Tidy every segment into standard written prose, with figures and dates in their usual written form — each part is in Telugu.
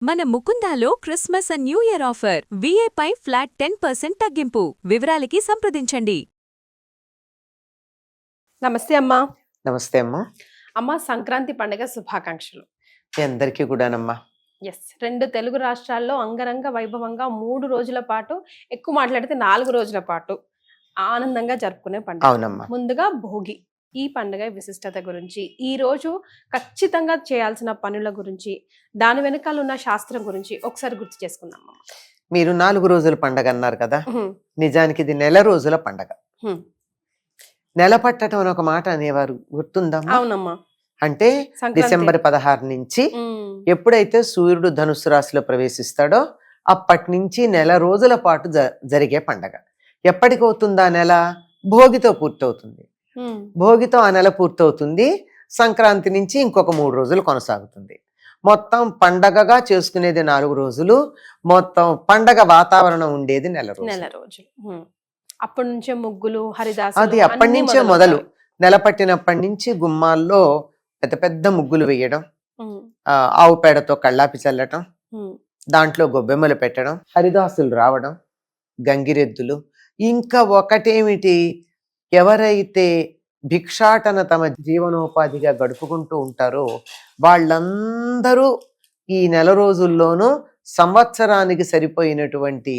మన ముకుందాలో Christmas and new year offer విఏపై ఫ్లాట్ 10% తగ్గింపు. వివరాలకి సంప్రదించండి. నమస్తే అమ్మా. నమస్తే అమ్మా. అమ్మ, సంక్రాంతి పండుగ శుభాకాంక్షలు. మీ అందరికీ కూడానమ్మా. ఎస్, 2 తెలుగు రాష్ట్రాల్లో అంగరంగ వైభవంగా 3 రోజుల పాటు, ఎక్కువ మాట్లాడితే 4 రోజుల పాటు ఆనందంగా జరుపుకునే పండుగ. అవునమ్మా. ముందుగా భోగి. ఈ పండుగ విశిష్టత గురించి, ఈ రోజు ఖచ్చితంగా చేయాల్సిన పనుల గురించి, దాని వెనకాల ఉన్న శాస్త్రం గురించి ఒకసారి గుర్తు చేసుకుందాం. మీరు 4 రోజుల పండగ అన్నారు కదా, నిజానికి ఇది నెల రోజుల పండగ. నెల పట్టడం అని ఒక మాట అనేవారు, గుర్తుందమ్మా? అవునమ్మా. అంటే డిసెంబర్ 16 నుంచి ఎప్పుడైతే సూర్యుడు ధనుస్సు రాశిలో ప్రవేశిస్తాడో అప్పటి నుంచి నెల రోజుల పాటు జరిగే పండగ. ఎప్పటికవుతుందా నెల? భోగితో పూర్తవుతుంది. భోగితో ఆ నెల పూర్తవుతుంది. సంక్రాంతి నుంచి ఇంకొక 3 రోజులు కొనసాగుతుంది. మొత్తం పండగగా చేసుకునేది 4 రోజులు. మొత్తం పండగ వాతావరణం ఉండేది నెల రోజులు. అప్పటి నుంచే ముగ్గులు, హరిదాసు, అది అప్పటి నుంచే మొదలు. నెల పట్టినప్పటి నుంచి గుమ్మాల్లో పెద్ద పెద్ద ముగ్గులు వేయడం, ఆవు పేడతో కళ్ళాపి చల్లటం, దాంట్లో గొబ్బెమ్మలు పెట్టడం, హరిదాసులు రావడం, గంగిరెద్దులు. ఇంకా ఒకటేమిటి, ఎవరైతే భిక్షాటన తమ జీవనోపాధిగా గడుపుకుంటూ ఉంటారో వాళ్ళందరూ ఈ నెల రోజుల్లోనూ సంవత్సరానికి సరిపోయినటువంటి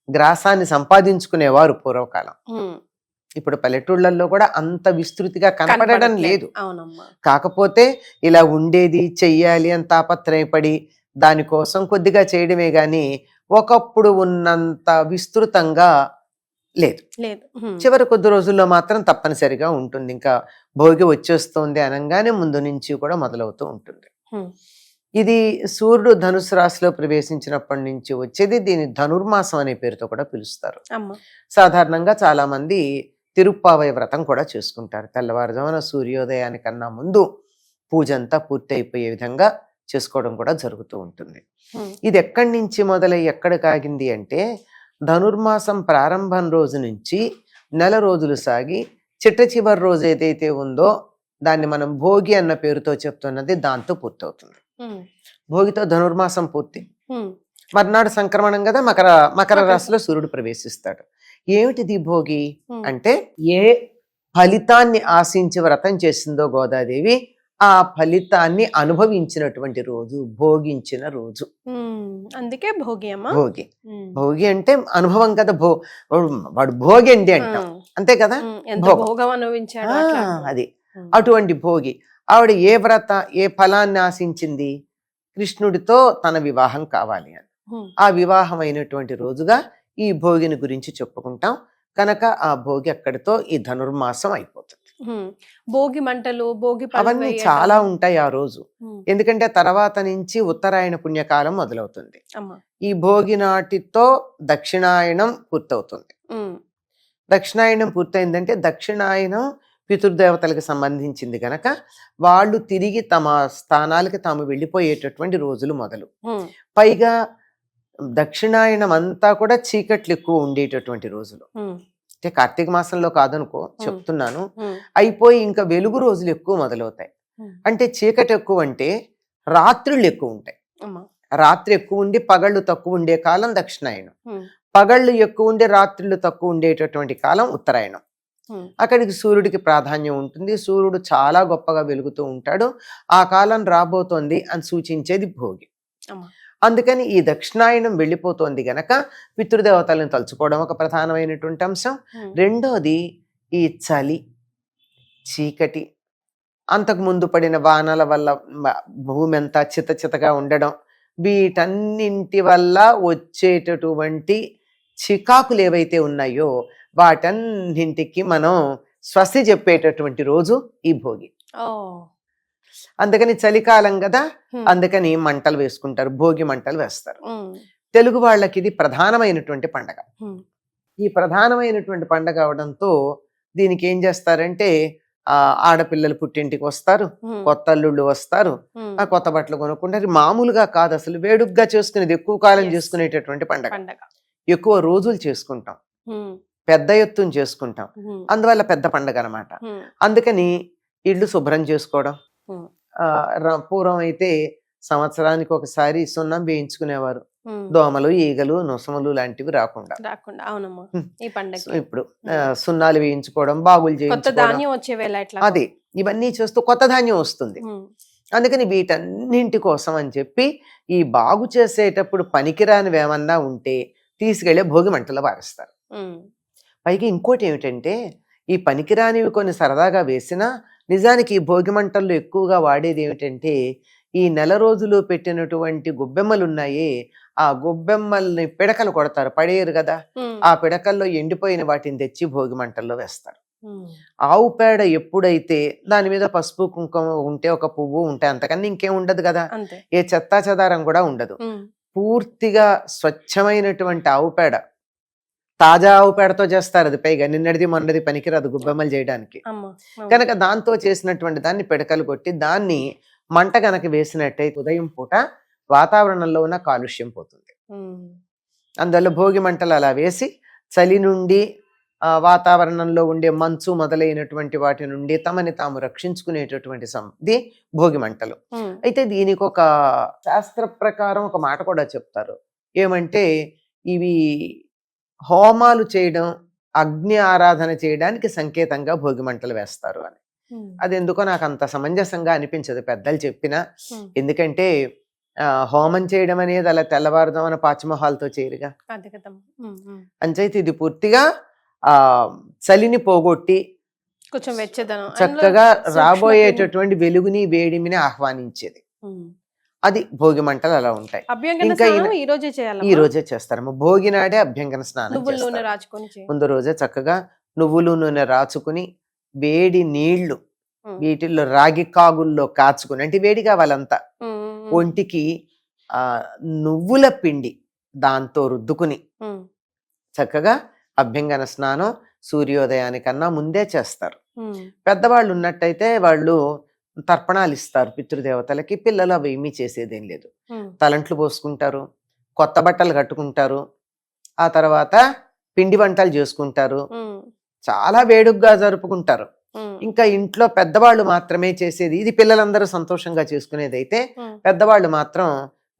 గ్రాసాన్ని సంపాదించుకునేవారు పూర్వకాలం. ఇప్పుడు పల్లెటూళ్ళల్లో కూడా అంత విస్తృతిగా కనపడడం లేదు. కాకపోతే ఇలా ఉండేది, చెయ్యాలి అని తాపత్రయపడి దానికోసం కొద్దిగా చేయడమే గాని ఒకప్పుడు ఉన్నంత విస్తృతంగా లేదు. చివరి కొద్ది రోజుల్లో మాత్రం తప్పనిసరిగా ఉంటుంది. ఇంకా భోగి వచ్చేస్తుంది అనగానే ముందు నుంచి కూడా మొదలవుతూ ఉంటుంది. ఇది సూర్యుడు ధనుసు రాశిలో ప్రవేశించినప్పటి నుంచి వచ్చేది. దీని ధనుర్మాసం అనే పేరుతో కూడా పిలుస్తారు. సాధారణంగా చాలా మంది తిరుప్పావై వ్రతం కూడా చేసుకుంటారు. తెల్లవారుజామున సూర్యోదయానికన్నా ముందు పూజ అంతా పూర్తి అయిపోయే విధంగా చేసుకోవడం కూడా జరుగుతూ ఉంటుంది. ఇది ఎక్కడి నుంచి మొదలై ఎక్కడికి ఆగింది అంటే, ధనుర్మాసం ప్రారంభం రోజు నుంచి నెల రోజులు సాగి చిట్ట చివరి రోజు ఏదైతే ఉందో దాన్ని మనం భోగి అన్న పేరుతో చెప్తున్నది దాంతో పూర్తవుతుంది. భోగితో ధనుర్మాసం పూర్తి. మర్నాడు సంక్రమణం కదా, మకర రాశిలో సూర్యుడు ప్రవేశిస్తాడు. ఏమిటిది భోగి అంటే, ఏ ఫలితాన్ని ఆశించి వ్రతం చేసిందో గోదాదేవి ఆ ఫలితాన్ని అనుభవించినటువంటి రోజు, భోగించిన రోజు. అందుకే భోగి అమ్మ. భోగి. భోగి అంటే అనుభవం కదా. వాడు భోగి అండి అంటాం, అంతే కదా. అది అటువంటి భోగి. ఆవిడ ఏ ఏ ఫలాన్ని ఆశించింది? కృష్ణుడితో తన వివాహం కావాలి అని. ఆ వివాహం అయినటువంటి రోజుగా ఈ భోగిని గురించి చెప్పుకుంటాం కనుక ఆ భోగి అక్కడితో ఈ ధనుర్మాసం అయిపోతుంది. భోగి మంటలు, భోగి అవన్నీ చాలా ఉంటాయి ఆ రోజు. ఎందుకంటే తర్వాత నుంచి ఉత్తరాయణ పుణ్యకాలం మొదలవుతుంది. ఈ భోగి నాటితో దక్షిణాయనం పూర్తవుతుంది. దక్షిణాయనం పూర్తయిందంటే దక్షిణాయనం పితృదేవతలకు సంబంధించింది గనక వాళ్ళు తిరిగి తమ స్థానాలకి తాము వెళ్ళిపోయేటటువంటి రోజులు మొదలు. పైగా దక్షిణాయనం అంతా కూడా చీకట్లు ఎక్కువ ఉండేటటువంటి రోజులు. అంటే కార్తీక మాసంలో కాదనుకో చెప్తున్నాను. అయిపోయి ఇంకా వెలుగు రోజులు ఎక్కువ మొదలవుతాయి. అంటే చీకటి ఎక్కువ అంటే రాత్రులు ఎక్కువ ఉంటాయి. రాత్రి ఎక్కువ ఉండి పగళ్ళు తక్కువ ఉండే కాలం దక్షిణాయనం. పగళ్ళు ఎక్కువ ఉండి రాత్రులు తక్కువ ఉండేటటువంటి కాలం ఉత్తరాయణం. అక్కడికి సూర్యుడికి ప్రాధాన్యం ఉంటుంది. సూర్యుడు చాలా గొప్పగా వెలుగుతూ ఉంటాడు. ఆ కాలం రాబోతోంది అని సూచించేది భోగి. అందుకని ఈ దక్షిణాయనం వెళ్ళిపోతోంది గనక పితృదేవతలను తలుచుకోవడం ఒక ప్రధానమైనటువంటి అంశం. రెండోది ఈ చలి, చీకటి, అంతకుముందు పడిన వానల వల్ల భూమి అంతా చితచితగా ఉండడం, వీటన్నింటి వల్ల వచ్చేటటువంటి చికాకులు ఏవైతే ఉన్నాయో వాటన్నింటికి మనం స్వస్తి చెప్పేటటువంటి రోజు ఈ భోగి. అందుకని చలికాలం కదా, అందుకని మంటలు వేసుకుంటారు, భోగి మంటలు వేస్తారు. తెలుగు వాళ్ళకి ఇది ప్రధానమైనటువంటి పండగ. ఈ ప్రధానమైనటువంటి పండగ అవడంతో దీనికి ఏం చేస్తారంటే, ఆడపిల్లలు పుట్టింటికి వస్తారు, కొత్త అల్లుళ్ళు వస్తారు, ఆ కొత్త బట్టలు కొనుక్కుంటారు. మామూలుగా కాదు, అసలు వేడుగ్గా చేసుకునేది, ఎక్కువ కాలం చేసుకునేటటువంటి పండగ. ఎక్కువ రోజులు చేసుకుంటాం, పెద్ద ఎత్తున చేసుకుంటాం. అందువల్ల పెద్ద పండగ అన్నమాట. అందుకని ఇళ్ళు శుభ్రం చేసుకోవడం. పూర్వం అయితే సంవత్సరానికి ఒకసారి సున్నం వేయించుకునేవారు, ఉమ్. దోమలు ఈగలు నొసములు లాంటివి రాకుండా. రాకుండా అవునమ్మా ఉమ్. ఈ పండగ సో ఇప్పుడు సున్నాలు వేయించుకోవడం, బాగులు కొత్త చేయించుకోవడం, ధాన్యం వచ్చే వేళ ఎట్లా అదే ఇవన్నీ చేస్తూ కొత్త ధాన్యం వస్తుంది. ఉమ్. అందుకని వీటన్నింటి కోసం అని చెప్పి ఈ బాగు చేసేటప్పుడు పనికిరానివి ఏమన్నా ఉంటే తీసుకెళ్లే భోగి మంటలో పారేస్తారు. ఉమ్. పైగా ఇంకోటి ఏమిటంటే ఈ పనికిరానివి కొన్ని సరదాగా వేసినా నిజానికి ఈ భోగి మంటల్లో ఎక్కువగా వాడేది ఏమిటంటే ఈ నెల రోజులు పెట్టినటువంటి గొబ్బెమ్మలు ఉన్నాయే, ఆ గొబ్బెమ్మల్ని పిడకలు కొడతారు, పడేయరు కదా, ఉమ్. ఆ పిడకల్లో ఎండిపోయిన వాటిని తెచ్చి భోగి మంటల్లో వేస్తారు. ఉమ్. ఆవు పేడ ఎప్పుడైతే దాని మీద పసుపు కుంకుమ ఉంటే, ఒక పువ్వు ఉంటే, అంతకన్నా ఇంకేం ఉండదు కదా, అంతే. ఏ చెత్తా చెదారం కూడా ఉండదు. ఉమ్. పూర్తిగా స్వచ్ఛమైనటువంటి ఆవు పేడ, తాజా ఆవు పేడతో చేస్తారు. అది పైగా నిన్నటిది మొన్నది పనికిరాదు గొబ్బెమ్మలు చేయడానికి. అమ్మా అవును. కనుక దాంతో చేసినటువంటి దాన్ని పిడకలు కొట్టి దాన్ని మంట గనక వేసినట్టయితే ఉదయం పూట వాతావరణంలో ఉన్న కాలుష్యం పోతుంది. ఉమ్. అందువల్ల అందువల్ల భోగి మంటలు అలా వేసి చలి నుండి వాతావరణంలో ఉండే మంచు మొదలైనటువంటి వాటి నుండి తమని తాము రక్షించుకునేటటువంటి ఇది భోగి మంటలు. ఉమ్. అయితే దీనికి ఒక శాస్త్ర ప్రకారం ఒక మాట కూడా చెప్తారు. ఏమంటే ఇవి హోమాలు చేయడం, అగ్ని ఆరాధన చేయడానికి సంకేతంగా భోగి మంటలు వేస్తారు అని. ఉమ్. అది ఎందుకో నాకు అంత సమంజసంగా అనిపించదు పెద్దలు చెప్పినా. ఉమ్. ఎందుకంటే హోమం చేయడం అనేది అలా తెల్లవారుదామని పాచమొహాలతో చేయరుగా. అదే కదమ్మా. ఉమ్. ఉమ్. అంచేత ఇది పూర్తిగా చలిని పోగొట్టి కొంచెం వెచ్చదనం చక్కగా అందులో రాబోయేటటువంటి వెలుగుని వేడిమిని ఆహ్వానించేది. ఉమ్. అది భోగి మంటలు అలా ఉంటాయి. అభ్యంగన ఇంకా స్నానం ఈ రోజే చేయాలి. ఈ రోజే చేస్తారమ్మ. భోగి నాడే అభ్యంగన స్నానం నువ్వుల నూనె చేస్తారు. రాచుకొని చేయాలి. ముందు రోజే చక్కగా నువ్వులు నూనె రాచుకుని వేడి నీళ్లు ఉమ్. వీటిల్లో రాగి కాగుల్లో కాచుకుని, అంటే వేడి కావాలంతా, ఉమ్. ఉమ్. ఒంటికి నువ్వుల పిండి దాంతో రుద్దుకుని ఉమ్. చక్కగా అభ్యంగన స్నానం సూర్యోదయానికన్నా ముందే చేస్తారు. ఉమ్. పెద్దవాళ్ళు ఉన్నట్టయితే వాళ్ళు తర్పణాలు ఇస్తారు పితృదేవతలకి. పిల్లలు అవి ఏమీ చేసేదేం లేదు. ఉమ్. తలంట్లు పోసుకుంటారు, కొత్త బట్టలు కట్టుకుంటారు, ఆ తర్వాత పిండి వంటలు చేసుకుంటారు, ఉమ్. చాలా వేడుగ్గా జరుపుకుంటారు. ఉమ్. ఇంకా ఇంట్లో పెద్దవాళ్ళు మాత్రమే చేసేది ఇది. పిల్లలందరూ సంతోషంగా చేసుకునేది అయితే ఉమ్. పెద్దవాళ్ళు మాత్రం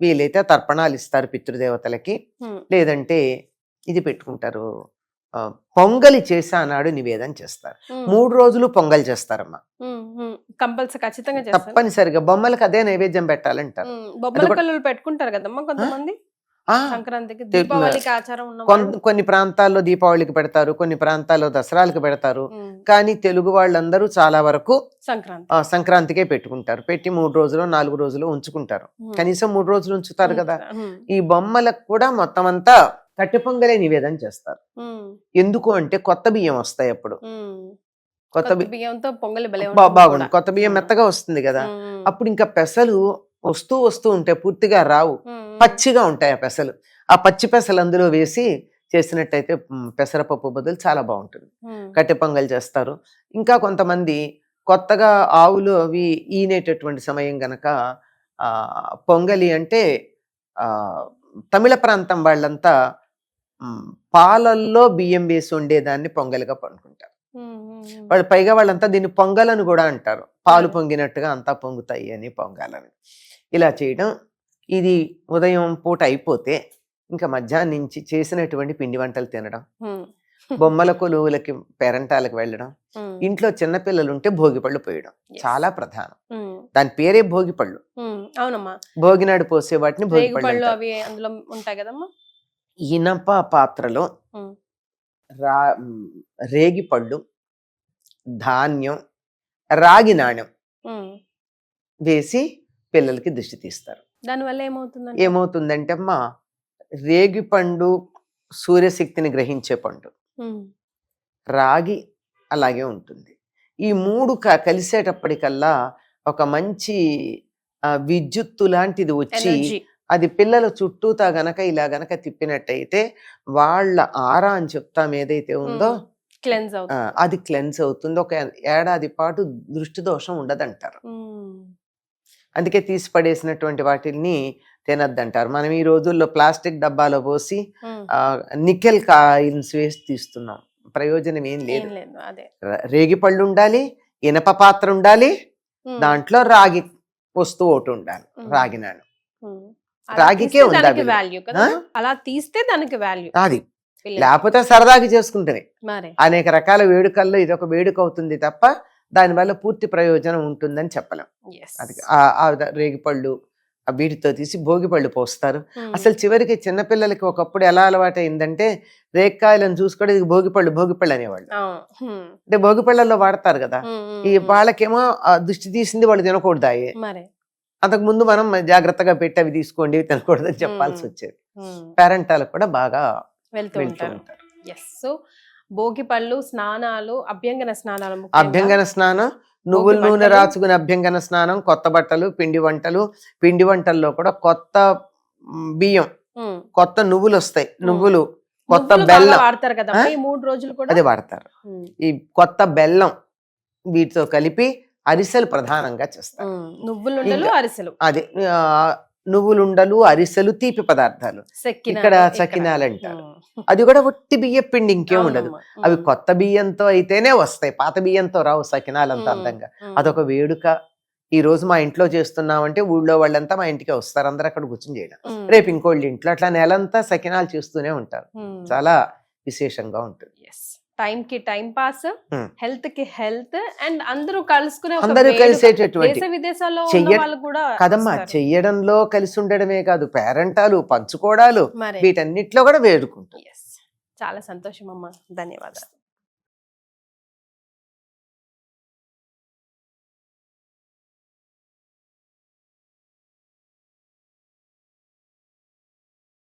వీలైతే తర్పణాలు ఇస్తారు పితృదేవతలకి. ఉమ్. లేదంటే ఇది పెట్టుకుంటారు, పొంగలి చేసా నాడు నివేదన చేస్తారు. ఉమ్. 3 రోజులు పొంగల్ చేస్తారమ్మా కంపల్సరీ ఖచ్చితంగా చేస్తారు. తప్పనిసరిగా. బొమ్మలకు అదే నైవేద్యం పెట్టాలంటారు. బొమ్మల కళ్ళు పెట్టుకుంటారు కదమ్మా కొంతమంది ఆ, సంక్రాంతికి, దీపావళికి ఆచారం ఉన్న కొన్ని ప్రాంతాల్లో దీపావళికి పెడతారు, కొన్ని ప్రాంతాల్లో దసరాలకు పెడతారు. ఉమ్. కానీ తెలుగు వాళ్ళందరూ చాలా వరకు సంక్రాంతి సంక్రాంతికే పెట్టుకుంటారు. పెట్టి 3 రోజులు 4 రోజులు ఉంచుకుంటారు. ఉమ్. కనీసం 3 రోజులు ఉంచుతారు కదా. ఉమ్. ఈ బొమ్మలకు కూడా మొత్తం అంతా కట్టె పొంగలే నివేదన చేస్తారు. ఉమ్. ఎందుకు అంటే కొత్త బియ్యం వస్తాయి అప్పుడు. ఉమ్. కొత్త కొత్త బియ్యంతో పొంగలి భలే బాగుంది. కొత్త బియ్యం మెత్తగా వస్తుంది కదా. అప్పుడు ఇంకా పెసలు వస్తూ ఉంటాయి, పూర్తిగా రావు, పచ్చిగా ఉంటాయి ఆ పెసలు. ఆ పచ్చి పెసలు అందులో వేసి చేసినట్టయితే పెసరపప్పు బదులు చాలా బాగుంటుంది. కట్టె పొంగల్ చేస్తారు. ఇంకా కొంతమంది కొత్తగా ఆవులు అవి ఈనేటటువంటి సమయం గనక పొంగలి అంటే తమిళ ప్రాంతం వాళ్ళంతా పాలల్లో బియ్యం వేసి వండేదాన్ని పొంగలిగా పండుకుంటారు. వాళ్ళు పైగా వాళ్ళంతా దీన్ని పొంగలని కూడా అంటారు. పాలు పొంగినట్టుగా అంతా పొంగుతాయి అని పొంగాలని. ఇలా చేయడం, ఇది ఉదయం పూట అయిపోతే ఇంకా మధ్యాహ్నం నుంచి చేసినటువంటి పిండి వంటలు తినడం, బొమ్మల కొలువులకి పేరంటాలకు వెళ్ళడం, ఇంట్లో చిన్నపిల్లలు ఉంటే భోగి పళ్ళు పోయడం చాలా ప్రధానం. దాని పేరే భోగి పళ్ళు. అవునమ్మా. భోగినాడు పోసే వాటిని భోగి పళ్ళు. అవి అందులో ఉంటాయి కదమ్మా. ఇనప పాత్రలో రేగి పళ్ళు, ధాన్యం, రాగి నాణ్యం వేసి పిల్లలకి దిష్టి తీస్తారు. దానివల్ల ఏమవుతుందంటే అమ్మా, రేగి పండు సూర్యశక్తిని గ్రహించే పండు, రాగి అలాగే ఉంటుంది. ఈ 3 కలిసేటప్పటికల్లా ఒక మంచి విద్యుత్తు లాంటిది వచ్చి అది పిల్లల చుట్టూతా గనక ఇలా గనక తిప్పినట్టయితే వాళ్ళ ఆరా అని చెప్తాం ఏదైతే ఉందో అది క్లెన్స్ అవుతుంది. ఒక ఏడాది పాటు దృష్టి దోషం ఉండదంటారు. అందుకే తీసి పడేసినటువంటి వాటిని తినద్దంటారు. మనం ఈ రోజుల్లో ప్లాస్టిక్ డబ్బాలో పోసి నికెల్ కాయిన్స్ వేసి తీస్తున్నాం. ప్రయోజనం ఏం లేదు. రేగి పళ్ళు ఉండాలి, ఇనప పాత్ర ఉండాలి, దాంట్లో రాగి వస్తువు ఒకటి ఉండాలి, రాగి నాణం. ఉమ్. రాగికే తీస్తే ఉందా దానికి విలువ? వాల్యూ కదా ఆ? అలా తీస్తే దానికి వాల్యూ అది లేకపోతే సరదాకి చేసుకుంటేనే. మరి అనేక రకాల వేడుకల్లో ఇది ఒక వేడుక అవుతుంది తప్ప దానివల్ల పూర్తి ప్రయోజనం ఉంటుందని చెప్పలేం. yes. అది ఆ రేగిపళ్ళు వీటితో తీసి భోగిపళ్ళు పోస్తారు. అసలు చివరికి చిన్నపిల్లలకి ఒకప్పుడు ఎలా అలవాటు అయిందంటే రేక్కాయలను చూసుకోవడం ఇది భోగిపళ్ళు అనేవాళ్ళు. అంటే భోగిపళ్ళల్లో వాడతారు కదా, ఈ వాళ్ళకేమో ఆ దుష్టి తీసింది వాళ్ళు తినకూడదాయే. మరి అంతకు ముందు మనం జాగ్రత్తగా పెట్టి అవి తీసుకోండి ఇవి తినకూడదని చెప్పాల్సి వచ్చేది. పేరెంటాలకు కూడా బాగా వెళ్తూ వెళ్తూ ఉంటారు. ఉంటారు. ఎస్. సో భోగి పళ్ళు, స్నానాలు, అభ్యంగన స్నానాలు, అభ్యంగన స్నానం, నువ్వుల భోగి నూనె బట్టలు. రాచుకుని అభ్యంగన స్నానం, కొత్త బట్టలు, పిండి వంటల్లో కూడా కొత్త బియ్యం, కొత్త నువ్వులు వస్తాయి, నువ్వులు, కొత్త బెల్లం వాడతారు కదా ఈ 3 రోజులు కూడా అది వాడతారు. ఈ కొత్త బెల్లం వీటితో కలిపి అరిసెలు ప్రధానంగా చేస్తారు. నువ్వులుండలు, అరిసెలు, అది నువ్వులుండలు, అరిసెలు, తీపి పదార్థాలు. ఇక్కడ సకినాలు అంటారు. అది కూడా ఒట్టి బియ్య పిండి, ఇంకేం ఉండదు. అవి కొత్త బియ్యంతో అయితేనే వస్తాయి, పాత బియ్యంతో రావు సకినాలు అంత అందంగా. అదొక వేడుక. ఈ రోజు మా ఇంట్లో చేస్తున్నామంటే ఊళ్ళో వాళ్ళంతా మా ఇంటికి వస్తారు, అందరు అక్కడ కూర్చొని చేయడం. రేపు ఇంకోళ్ళ ఇంట్లో అట్లా నెలంతా సకినాలు చేస్తూనే ఉంటారు. చాలా విశేషంగా ఉంటుంది. టైం కి టైం పాస్, హెల్త్ కి హెల్త్, అండ్ అందరూ కలుసుకునే ఒక అందరూ వేడుక. కలిసేటటువంటి దేశ విదేశాల్లో ఉన్న చెయ్య- వాళ్ళు కూడా కదమ్మా, వస్తారు. చెయ్యడంలో కలిసి ఉండడమే కాదు, పేరెంటాలు, పంచుకోవడాలు, మరి వీటన్నిటిలో కూడా వేడుకుంటారు. yes. చాలా సంతోషం అమ్మా, ధన్యవాదాలు.